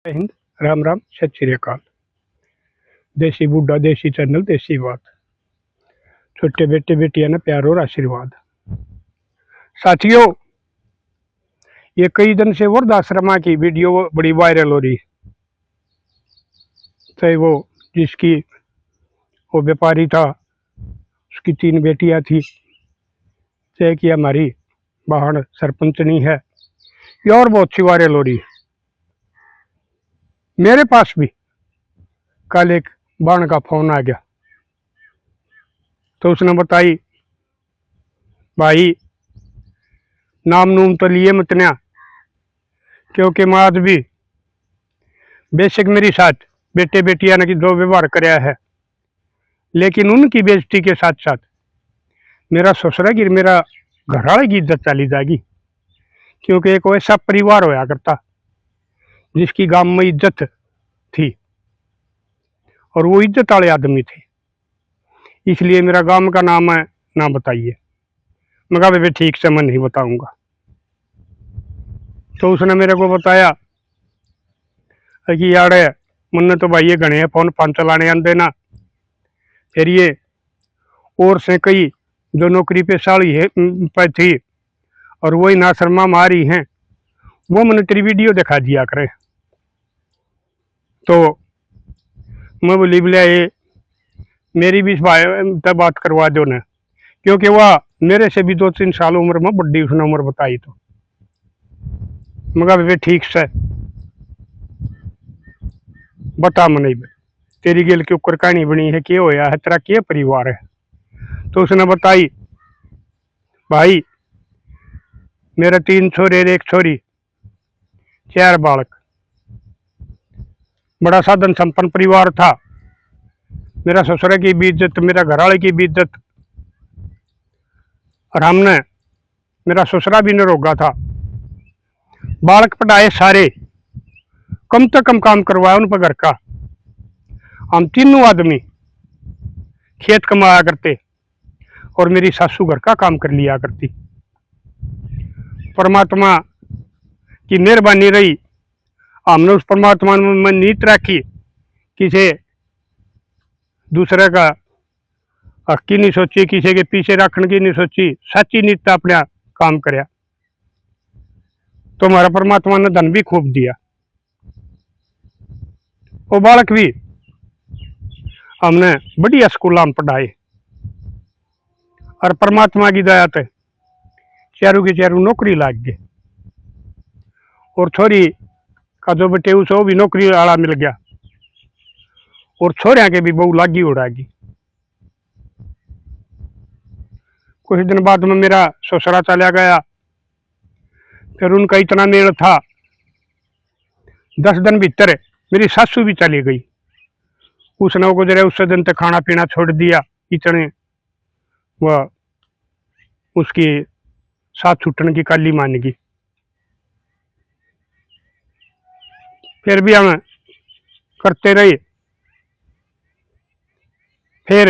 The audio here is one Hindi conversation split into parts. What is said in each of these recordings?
जय हिंद। राम राम, सत श्री अकाल। देसी बूढ़ा देसी चैनल देसी बात। छोटे बेटे बेटियां ने प्यार और आशीर्वाद। साथियों, ये कई दिन से वृद्धाश्रमा की वीडियो बड़ी वायरल हो रही है। चाहे वो जिसकी वो व्यापारी था, उसकी 3 बेटियां थी, चाहे कि हमारी बहन सरपंचनी है, ये और बहुत सी वायरल हो रही है। मेरे पास भी कल एक बहन का फोन आ गया, तो उसने बताई, भाई नाम नूम तो लिए मत ना, क्योंकि मैं आज भी बेशक मेरी साथ बेटे बेटियां ने जो व्यवहार कराया है, लेकिन उनकी बेइज्जती के साथ साथ मेरा ससुरा की मेरा घरवाले की इज्जत चली जाएगी। क्योंकि एक ऐसा परिवार होया करता जिसकी गांव में इज्जत थी और वो इज्जत वाले आदमी थे, इसलिए मेरा गांव का नाम है ना बताइए। मैं कहा भाई ठीक से मैं नहीं बताऊंगा। तो उसने मेरे को बताया कि यार मुन्ने तो भाई ये घने फोन पान चलाने आते ना, फिर ये और से कई जो नौकरी पेशाली है पर थी और वही ना शर्मा मारी हैं, वो मैंने तेरी वीडियो दिखा दिया करे। तो मैं बोली बोले ये मेरी भी बात करवा दो ना, क्योंकि वह मेरे से भी 2-3 साल उम्र में बड़ी उसने उम्र बताई। तो मगर वे ठीक से बता मैं नहीं तेरी गेल के ऊपर कहानी बनी है, क्या होया है, तेरा क्या परिवार है। तो उसने बताई, भाई मेरे 3 छोरे 1 छोरी 4 बालक, बड़ा साधन संपन्न परिवार था। मेरा ससुर की भी इज्जत, मेरा घरवाले की भी इज्जत, और हमने मेरा ससुरा भी निरोगा था। बालक पढ़ाए सारे, कम से कम काम करवाया उन पर घर का। हम तीनों आदमी खेत कमाया करते और मेरी सासू घर का काम कर लिया करती। परमात्मा की मेहरबानी रही, हमने उस परमात्मा में नीत रखी, किसी दूसरे का हक की नहीं सोची, किसी के पीछे रखने की नहीं सोची, सच्ची नीत अपने काम करया। तो हमारा परमात्मा ने धन भी खूब दिया। वो बालक भी हमने बढ़िया स्कूल में पढ़ाए और परमात्मा की दया से चारों की चारों नौकरी लग गए। और छोरी का जो बेटे उसको भी नौकरी वाला मिल गया, और छोरिया के भी बहु लागी उड़ागी। कुछ दिन बाद में मेरा ससुरा चला गया, फिर उनका इतना मेल था, 10 दिन भीतर मेरी सासू भी चली गई। उसने गुजरे उस दिन तक खाना पीना छोड़ दिया, इतने वह उसकी साथ छूटने की काली मानेगी। फिर भी हम करते रहे। फिर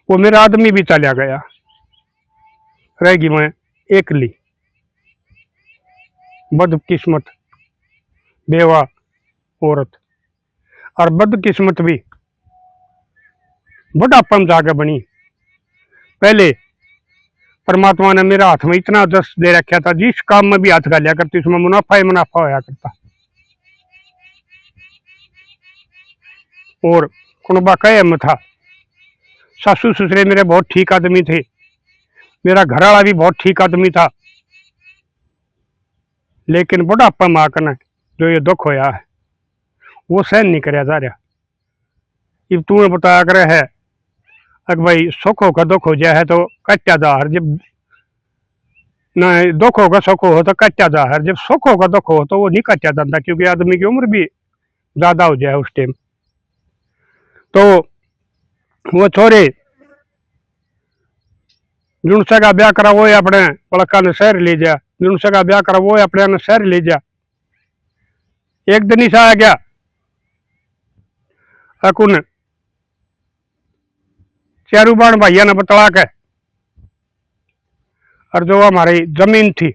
वो मेरा आदमी भी चला गया, रहेगी मैं एकली, बदकिस्मत बेवा औरत। और बदकिस्मत भी बुढ़ापन जाके बनी। पहले परमात्मा ने मेरा हाथ में इतना जस दे रखा था, जिस काम में भी हाथ डालिया करती उसमें मुनाफा ही मुनाफा होया करता। और कुनबा कहे में था, सासू ससुरे मेरे बहुत ठीक आदमी थे, मेरा घरवाला भी बहुत ठीक आदमी था, लेकिन बुढ़ापा माँ का जो ये दुख होया है वो सहन नहीं कराया जा रहा। अब तू बताया करे है अगर भाई सुख होगा दुख हो जाए है तो कट्या जा हर, जब न दुख होगा सुख हो तो कट्या जा हर, जब सुख होगा दुख हो तो वो नहीं कट्या जाता, क्योंकि आदमी की उम्र भी ज्यादा हो जाए उस टाइम। तो वो छोरे जुनसे का ब्याह करा वो अपने पड़का ने शहर ले जा, जुनसे का ब्याह करा वो अपने ने शहर ले जा। एक दिन ही सा आ गया अकुन चारू बाण भैया ने बतला के, और जो हमारी जमीन थी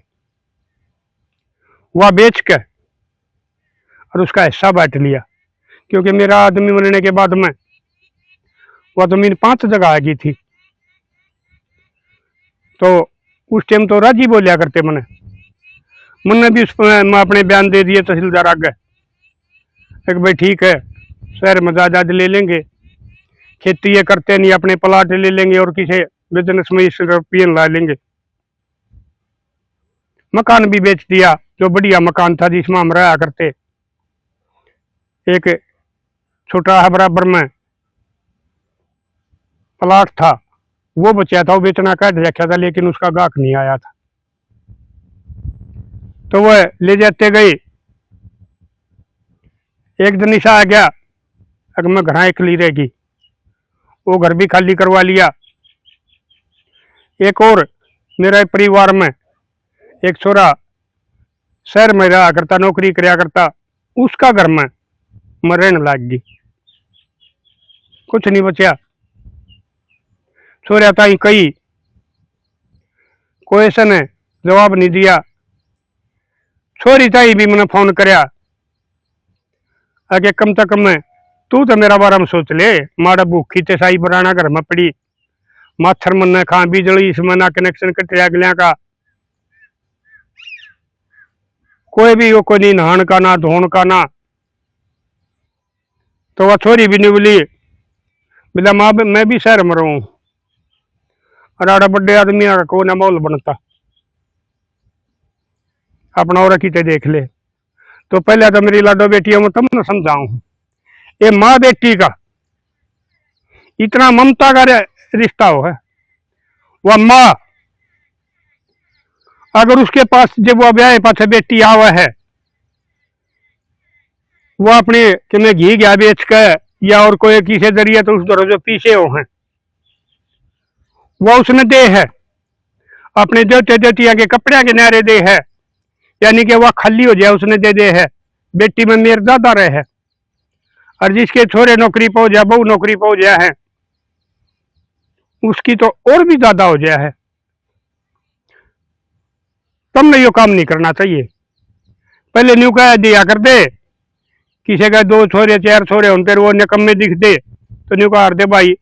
वह बेच के और उसका हिस्सा बांट लिया, क्योंकि मेरा आदमी मरने के बाद में वह जमीन 5 जगह आ गई थी। तो उस टाइम तो राजी बोलिया करते मैंने भी उस मैं अपने बयान दे दिए तहसीलदार आगे कि भाई ठीक है, शहर में जायदाद ले लेंगे, खेती ये करते नहीं, अपने प्लाट ले लेंगे और किसी बिजनेस में इस रुपये ला लेंगे। मकान भी बेच दिया, जो बढ़िया मकान था जिसमें हम रहा करते। एक छोटा है बराबर में प्लाट था, वो बचा था, वो बेचना कह रखा था, लेकिन उसका गाहक नहीं आया था। तो वह ले जाते गए। एक दिन ऐसा आ गया अगर मैं घर अकेली रहेगी, वो घर भी खाली करवा लिया। एक और मेरे परिवार में एक छोरा शहर में रहा करता, नौकरी कराया करता, उसका घर में मैं रहने लग गई। कुछ नहीं बचा। छोरा ताई कही, कोई ऐसा ने जवाब नहीं दिया। छोरी ताई भी मैंने फोन कराया आगे, कम से कम तू तो मेरा बारे में सोच ले, माड़ा भूखी ते साई पुराना घर में पड़ी, माथर मन खा, बिजली इसमें ना कनेक्शन कटिया गलिया का, कोई भी वो कोई नहीं, नहान का ना धोन का ना। तो वह छोरी भी नहीं बोली, बोला माँ मैं भी शहर में रहूं, और आड़ा बड़े आदमी का को ना माहौल बनता, अपना और की देख ले। तो पहले तो मेरी लाडो बेटियों में तुम न समझाऊं, ये माँ बेटी का इतना ममता का रिश्ता हो है। वह माँ अगर उसके पास जब वह ब्याह पास बेटी आवा है, वो अपने कि मैं घी गया बेच के या और कोई किसी जरिए तो उस दर जो पीछे हो हैं, वह उसने दे है, अपने देवते देवतिया के कपड़े के नारे दे है, यानी कि वह खाली हो जाए उसने दे है। बेटी में मेर ज्यादा रहे है, और जिसके छोरे नौकरी पहुंच जाए, बहू नौकरी पहुंच जाए है, उसकी तो और भी ज्यादा हो जाए है। तुमने यो काम नहीं करना चाहिए। पहले न्यू कह दिया कर दे, किसी का 2 छोरे 4 छोरे होते वो निकम्मे दिख दे, तो न्यू कह दे भाई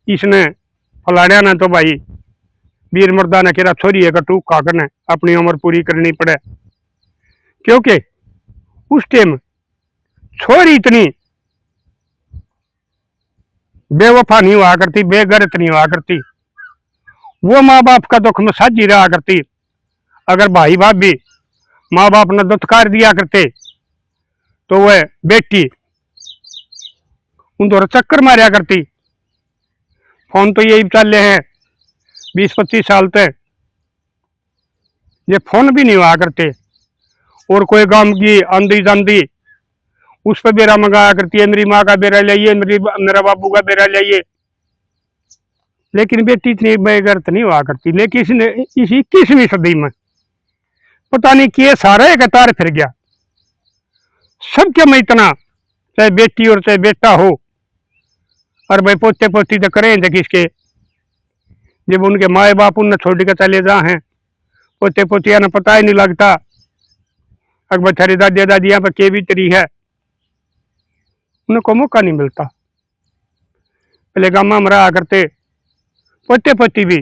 इसने फलाड़ा ना, तो भाई वीर मर्दा ने केरा छोरी है कटू खाकर ने अपनी उम्र पूरी करनी पड़े। क्योंकि उस टाइम छोरी इतनी बेवफा नहीं हुआ करती, बेगैरत नहीं हुआ करती, वो माँ बाप का दुख में साझी रहा करती। अगर भाई भाभी माँ बाप ने दुत्कार दिया करते, तो वह बेटी उन दोनों चक्कर मारा करती। फोन तो यही चल रहे हैं 20-25 साल तक, ये फोन भी नहीं हुआ करते। और कोई गांव की आंधी जांधी उस पर बेरा मंगाया करती है, मेरी माँ का बेरा लाइए, मेरा बाबू का बेरा लाइए, लेकिन बेटी इतनी बेगैरत नहीं हुआ करती। लेकिन इस 21वीं सदी में पता नहीं किए सारा एक तार फिर गया, सबके में इतना, चाहे बेटी और चाहे बेटा हो, और भाई पोते पोती तो करें थे किसके, जब उनके माए बाप उन्हें छोड़ के चले जा हैं, पोते पोतिया ने पता ही नहीं लगता। अगर बेचारी दादिया दादिया पर के भी तरी है, उनको मौका नहीं मिलता। पहले गामा में रहा करते, पोते पोती भी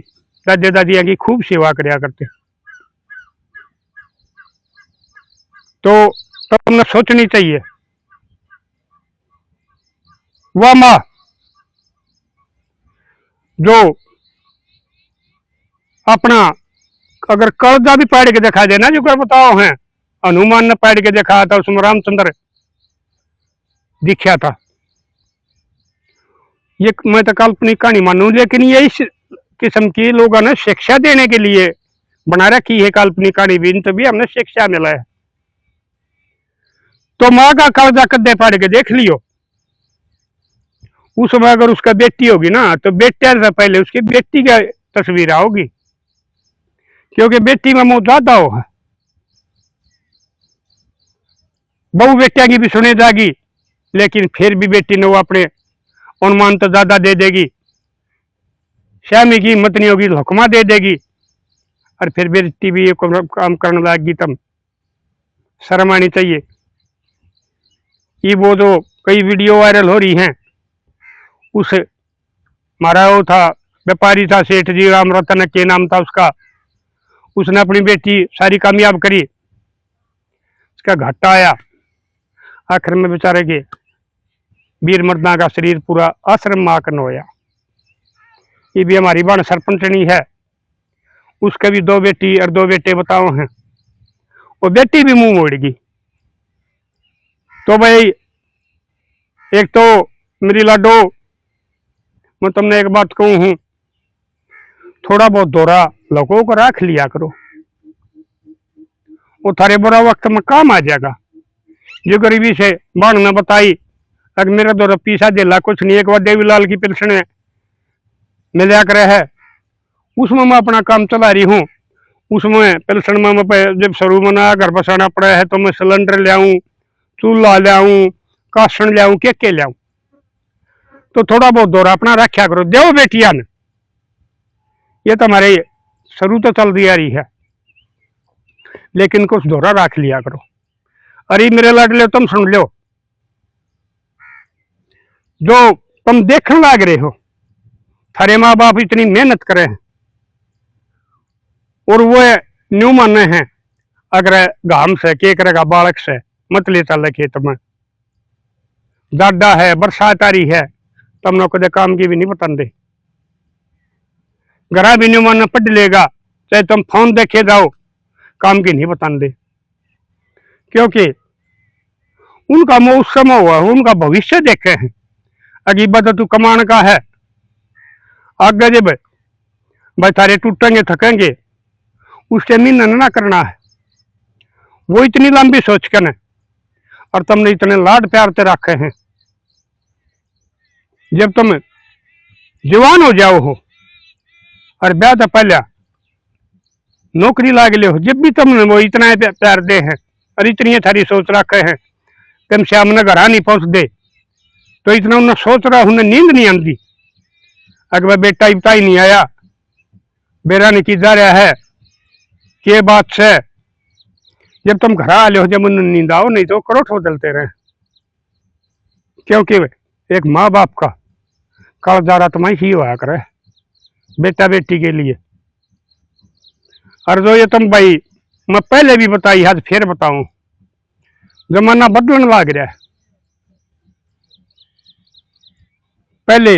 दादिया दादिया की खूब सेवा कराया करते। तो तुमने सोचनी चाहिए, वह माँ जो अपना अगर कर्जा भी पाड़ के दिखा देना, जो कर बताओ है हनुमान ने पाड़ के दिखाया था, उसमें रामचंद्र दिखा था। ये मैं तो काल्पनिक कहानी मानू, लेकिन ये इस किस्म की लोगों ने शिक्षा देने के लिए बना रखी है काल्पनिक कहानी भी, इन तभी हमने शिक्षा मिला है। तो माँ का कर्जा कद्दे पाड़ के देख लियो, उसमें अगर उसका बेटी होगी ना, तो बेटे से पहले उसकी बेटी की तस्वीर आओगी, क्योंकि बेटी में मोह ज्यादा हो है। बहू बेटिया की भी सुने जागी, लेकिन फिर भी बेटी ने वो अपने अनुमान तो ज्यादा दे देगी, स्वामी की हिम्मत नहीं होगी, हुक्मा दे देगी, और फिर बेटी भी ये काम करने लगेगी। तब शर्म आनी चाहिए। ये वो जो कई वीडियो वायरल हो रही हैं, उस हमारा वो था व्यापारी था, सेठ जी राम रतन के नाम था उसका, उसने अपनी बेटी सारी कामयाब करी, उसका घाटा आया, आखिर में बेचारे के वीर मर्दा का शरीर पूरा आश्रम माकन होया। ये भी हमारी बहन सरपंचनी है, उसके भी 2 बेटी और 2 बेटे बताओ हैं, वो बेटी भी मुंह मोड़ेगी। तो भाई एक तो मेरी लाडो, मैं तुमने एक बात कहूं हूं, थोड़ा बहुत दौरा लोगों को रख लिया करो, वो थारे बुरा वक्त में काम आ जाएगा। जो गरीबी से बहन ने बताई, अगर मेरा दौरा पीसा दिला कुछ नहीं, एक बार देवीलाल की पेंशन मिला कर है, उसमें मैं अपना काम चला रही हूँ। उसमें पेंशन में मैं जब शुरू में ना घर बसाना पड़ा है तो मैं सिलेंडर ले आऊँ, चूल्हा ले आऊँ, कासन ले आऊँ, के ले आऊँ। तो थोड़ा बहुत दौरा अपना रखा करो, देव बेटिया ने, ये तो हमारे शुरू तो चल रही आ रही है, लेकिन कुछ दौरा रख लिया करो। अरे मेरे लाडले तुम सुन लो, जो तुम देखने लग रहे हो, थारे माँ बाप इतनी मेहनत करे हैं और वो न्यू माने हैं, अगर घाम से के करेगा बालक से मत ले चल खेत में, दादा है, बरसात आ रही है, तुम लोग कदे काम की भी नहीं बता दे, घरा भी न्यू माने पढ़ लेगा, चाहे तुम फोन देखे जाओ, काम की नहीं बता दे, क्योंकि उनका मौसम हुआ, उनका भविष्य देखे हैं। अगीबा तो तू कमान का है, आगे जब भाई थारे टूटेंगे थकेंगे, उस टाइम ना करना है। वो इतनी लंबी सोच कर न, और तुमने इतने लाड प्यार से रखे हैं, जब तुम जवान हो जाओ हो और ब्याह तो पहले नौकरी लाग ले हो, जब भी तुमने वो इतना प्यार दे हैं और इतनी थारी सोच रखे हैं, तुम श्याम ने घर नहीं पहुंच दे तो इतना उन्हें सोच रहा, उन्हें नींद नहीं आती। अगर बेटा इतना ही नहीं आया, बेरा नहीं की जा रहा है, के बात से जब तुम घर आ लो, जब उन्हें नींद आओ, नहीं तो करोट बदलते रहे, क्योंकि एक माँ बाप का कालजारा तुम्हें ही हुआ करे बेटा बेटी के लिए। और जो ये तुम भाई, मैं पहले भी बताई, आज फिर बताऊं, जमाना बदलने लग रहा है। पहले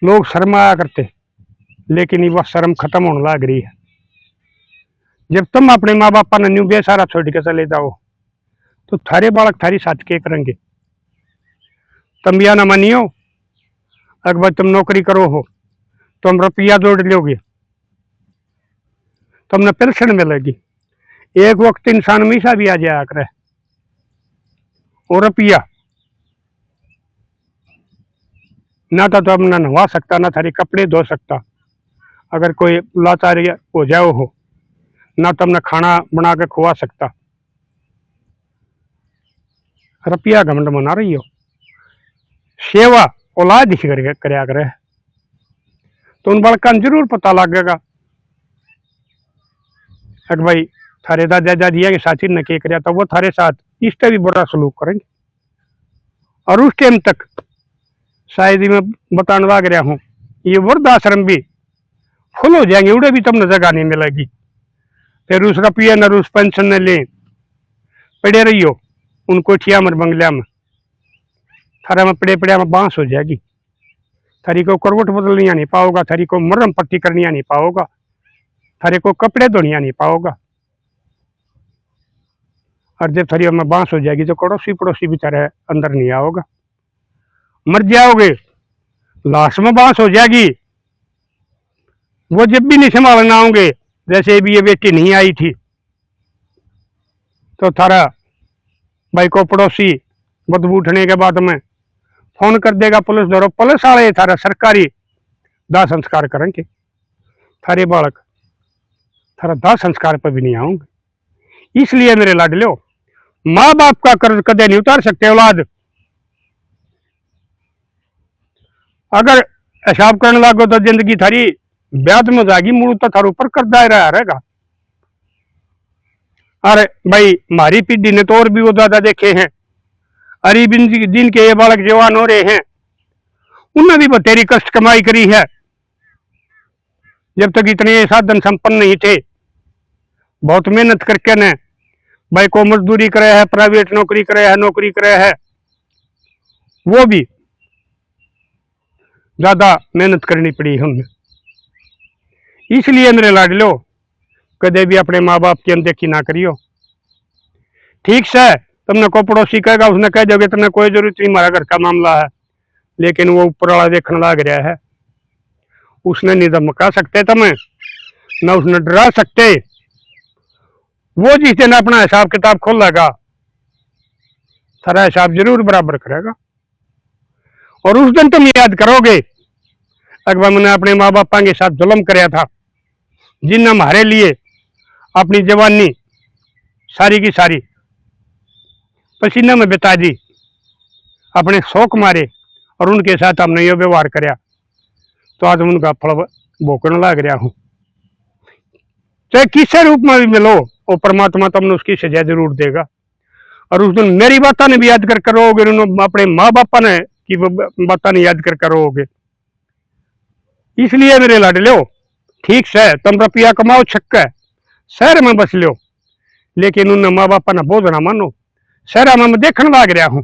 लोग शर्माया करते, लेकिन ये वह शर्म खत्म होने लग रही है। जब तुम अपने माँ बापा ने न्यू बेसारा छोड़ के चले जाओ, तो थारे बालक थारी साथ के करेंगे। तुम बिया ना मानियो, अगर तुम नौकरी करो हो, तुम रुपया जोड़ लोगे, तुमने पेंशन मिलेगी। एक वक्त इंसान हमेशा भी आ जाया करे, और रुपया ना तो तुमने नहवा सकता, ना थारी कपड़े धो सकता, अगर कोई लाचार हो जाओ हो, ना तुमने खाना बना के खुआ सकता। रुपया घमंड मना रही हो, सेवा औलाद ही करया करे, तो उन बालका जरूर पता लगेगा अगर भाई थारे दादा दादिया के साथी ने के करया, तो वो थारे साथ इससे भी बुरा सलूक करेंगे। और उस टाइम तक शायद ही मैं बताने लग रहा हूँ, ये वृद्धाश्रम भी फुल हो जाएंगे, उड़े भी तुमने जगह नहीं मिलेगी। फिर उस रुपये न उस पेंशन न ले पड़े रही हो उन कोठिया में बंगलिया में, थारा में पड़े पड़े में बांस हो जाएगी। थारी को करवट बदलनिया नहीं पाओगा, थारी को मरम पट्टी करनिया नहीं पाओगा, थारे को कपड़े धोनिया नहीं पाओगा। और जब थारी में बांस हो जाएगी तो पड़ोसी पड़ोसी बेचारे अंदर नहीं आओगा, मर जाओगे, लाश में बांस हो जाएगी। वो जब भी नहीं संभालना होंगे, जैसे भी ये बेटी नहीं आई थी, तो थारा भाई को पड़ोसी बदबू उठने के बाद में फोन कर देगा पुलिस धरो, पुलिस वाले थारा सरकारी दाह संस्कार करेंगे, थारे बालक थारा दाह संस्कार पर भी नहीं आऊंगे। इसलिए मेरे लाडलो, माँ बाप का कर्ज कदे नहीं उतार सकते औलाद। अगर हिसाब करने लागो तो जिंदगी थारी ब्याज में जाएगी, मूल तो थारू ऊपर कर्जा रहेगा। अरे भाई हमारी पीढ़ी ने तो और भी वो ज्यादा देखे हैं। अरे दिन के ये बालक जवान हो रहे हैं, उनने भी बतेरी कष्ट कमाई करी है। जब तक इतने साधन संपन्न नहीं थे, बहुत मेहनत करके ने भाई को मजदूरी करे है, प्राइवेट नौकरी करे है, वो भी ज्यादा मेहनत करनी पड़ी हमें। इसलिए मेरे लाडलो, कदे भी अपने माँ बाप की अनदेखी ना करियो। ठीक से तुमने को पड़ोसी कहेगा, उसने कह दोगे तुम्हें कोई जरूरत नहीं, हमारा घर का मामला है, लेकिन वो ऊपर वाला देखने लग रहा है। उसने नहीं धमका सकते तुम्हें, न उसने डरा सकते। वो जिस दिन अपना हिसाब किताब खोलेगा, सारा हिसाब जरूर बराबर करेगा। और उस दिन तुम याद करोगे, अकबर मैंने अपने माँ बापा के साथ जुल्म कराया था, जिनने हमारे लिए अपनी जवानी सारी की सारी पसीने में बिता दी, अपने शौक मारे, और उनके साथ हमने ये व्यवहार कराया, तो आज उनका फल भोगने लग रहा हूं। चाहे किसी रूप में भी मिलो, वो परमात्मा तुमने उसकी सजा जरूर देगा। और उस दिन मेरी बातें ने भी याद कर करोगे, अपने माँ बापा ने की बातें ने याद कर करोगे। इसलिए मेरे लाडलो, ठीक से तुम रुपया कमाओ, छक्का शहर में बस लो, लेकिन उन माँ बापा ने बोझ ना मानो। शहर में मैं देखने लग रहा हूं,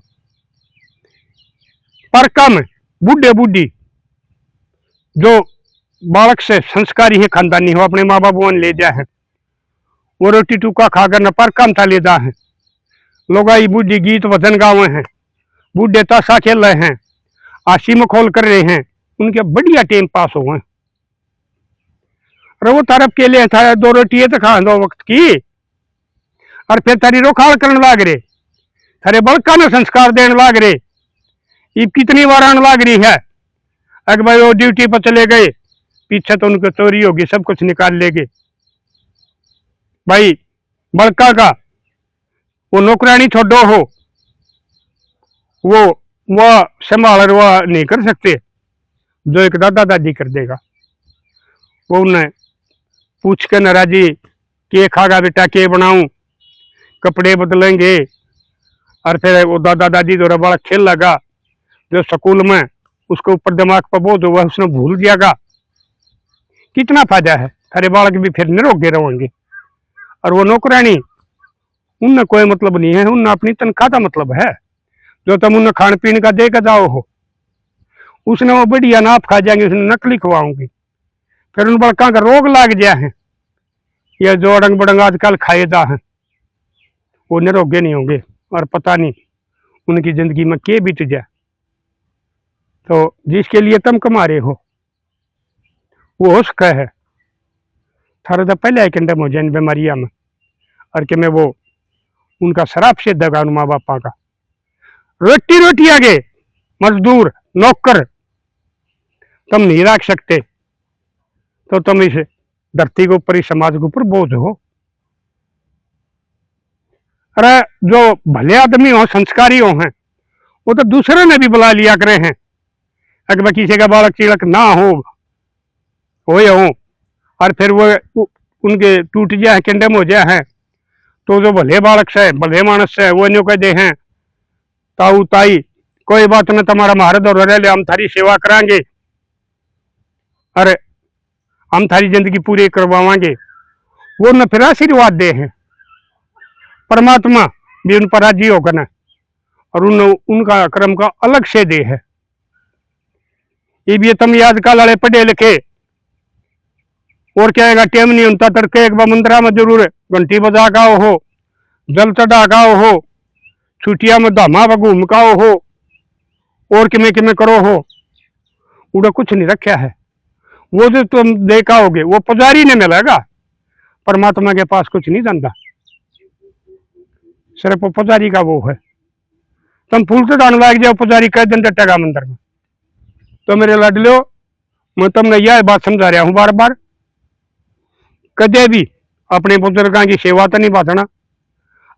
पर कम बूढ़े बूढ़ी जो बालक से संस्कारी है, खानदानी हो, अपने माँ बाप ले जा है, वो रोटी टूका खाकर न पर कम था लेता है। लोग आई बूढ़ी गीत वजन गावे हैं, बूढ़े ताशा खेल रहे हैं, आशी में खोल कर रहे हैं, उनके बढ़िया टाइम पास हो गए। वो तरफ के लिए था, दो रोटी तो खा दो वक्त की, और फिर तारी रोखाड़ करने लाग रहे, थारे बड़का ने संस्कार देने लाग रहे। ये कितनी बार आने लाग रही है, अगर भाई वो ड्यूटी पर चले गए, पीछे तो उनको चोरी होगी, सब कुछ निकाल लेंगे। भाई बड़का का वो नौकरानी छोड़ो हो, वो संभाल वो नहीं कर सकते, जो एक दादा दादी कर देगा। वो उन्हें पूछ के नाराजी के खागा बेटा, के बनाऊं, कपड़े बदलेंगे, और फिर वो दादा दादी जो बड़ा खेल लगा, जो स्कूल में उसके ऊपर दिमाग पर बोझ हुआ, उसने भूल जाएगा। कितना फायदा है, सारे बालक भी फिर निरोगे रहेंगे। और वो नौकरानी, उनने कोई मतलब नहीं है, उनने अपनी तनख्वाह का मतलब है, जो तुम उन्हें खान पीने का दे कर जाओ हो, उसने वो बढ़िया नाप खा जाएंगे, उसने नकली खवाऊंगी, फिर उन बड़का का रोग लाग गया है। ये जो अड़ंग बड़ंग आजकल खाए जा है, वो निरोगे नहीं होंगे, और पता नहीं उनकी जिंदगी में क्या बीत जाए। तो जिसके लिए तुम कमा रहे हो, वो हो सका है थारा तो पहले एक कंडम हो जाए बीमारिया में, और कि मैं वो उनका शराब से दगा माँ बापा का। रोटी रोटी आगे मजदूर नौकर तुम नहीं रख सकते, तो तुम इस धरती के ऊपर, इस समाज के ऊपर बोझ हो। अरे जो भले आदमी हो, संस्कारी हो हैं, वो तो दूसरे ने भी बुला लिया करे हैं, अगर किसी का बालक चिड़क ना हो हो, और फिर वो उनके टूट जाए, कंडम हो जाए है, तो जो भले बालक से, भले मानस से, वो न्यू कहते हैं, ताऊ ताई कोई बात नहीं, तुम्हारा महारत और रह ले, हम थारी सेवा करांगे, अरे हम थारी जिंदगी पूरी करवाएंगे। वो न फिर आशीर्वाद दे हैं, परमात्मा भी उन पर राजी होकर न, और उनका कर्म का अलग से दे है। ये भी तुम याद का लाले पढ़े लिखे, और क्या है, टेम नहीं होता, तड़के एक बार मंदिरा में जरूर घंटी बजा का हो, जल चढ़ा का हो, छुट्टिया में धामा पर घूम का हो, और किमें किमें करो हो, उड़ा कुछ नहीं रखा है। वो जो तुम देखा होगे, वो पुजारी ने मिलेगा, परमात्मा के पास कुछ नहीं जानता, सिर्फ पुजारी का वो है। तुम फूल चढ़ाने लग जाओ, पुजारी कह दिन डटेगा मंदिर में। तो मेरे लाडलो, मैं तुमने यह बात समझा रहा हूं बार बार, कदे भी अपने बुजुर्गों की सेवा तो नहीं बांधना,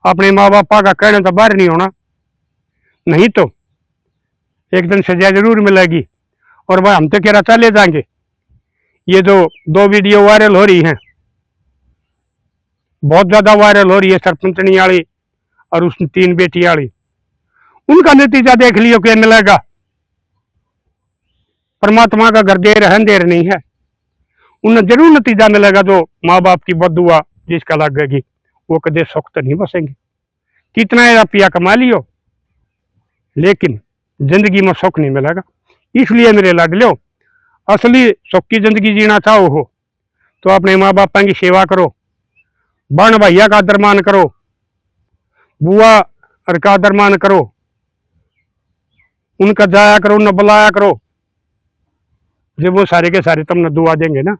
अपने माँ बापा का कहने तो बाहर नहीं होना, नहीं तो एक दिन सजा जरूर मिलेगी। और भाई हम तो कह रहा चले जाएंगे। ये जो 2 वीडियो वायरल हो रही हैं, बहुत ज्यादा वायरल हो रही है, सरपंचनी वाली और उस 3 बेटी वाली। उनका नतीजा देख लियो क्या मिलेगा। परमात्मा का घर देर है अंधेर नहीं है, उन्हें जरूर नतीजा मिलेगा। जो माँ बाप की बददुआ जिसका लगेगी वो कदे सुख तो नहीं बसेंगे। कितना रुपया कमा लियो लेकिन जिंदगी में सुख नहीं मिलेगा। इसलिए मेरे लाडलो, असली सुख की जिंदगी जीना चाहो हो तो अपने माँ बापा की सेवा करो, बहन भैया का आदर मान करो, बुआ और का आदर मान करो, उनका जाया करो, उन्हें बुलाया करो। जब वो सारे के सारे तुमने दुआ देंगे ना,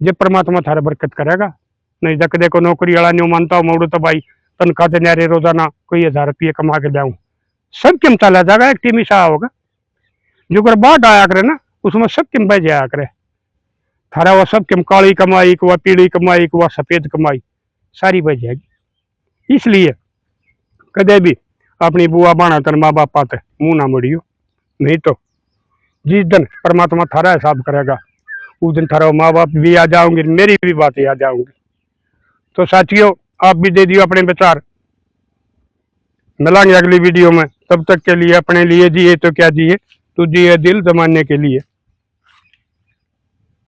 जब परमात्मा थारा बरकत करेगा। नहीं जक देखो नौकरी वाला नहीं मानता हूँ मोड़ू तो भाई तनख्वाह से न्यारे रोजाना कोई 1000 रुपये कमा के लाऊं, सब किम चला जाएगा। एक टीम सा होगा जो कर बाढ़ आया करे ना, उसमें सब किम बह जाया करे। थारा वह सब किम काली कमाई को, पीली कमाई को, सफेद कमाई सारी बह जाएगी। इसलिए कदे भी अपनी बुआ बाणा तन माँ बाप पाते मुंह ना मुड़ियो, नहीं तो जिस दिन परमात्मा थारा हिसाब करेगा उस दिन थारा माँ बाप भी आ जाओगे, मेरी भी बातें आ जाऊंगी। तो साथियों, आप भी दे दियो अपने विचार। मिलेंगे अगली वीडियो में, तब तक के लिए अपने लिए जिए तो क्या जिए, तू जिए दिल जमाने के लिए।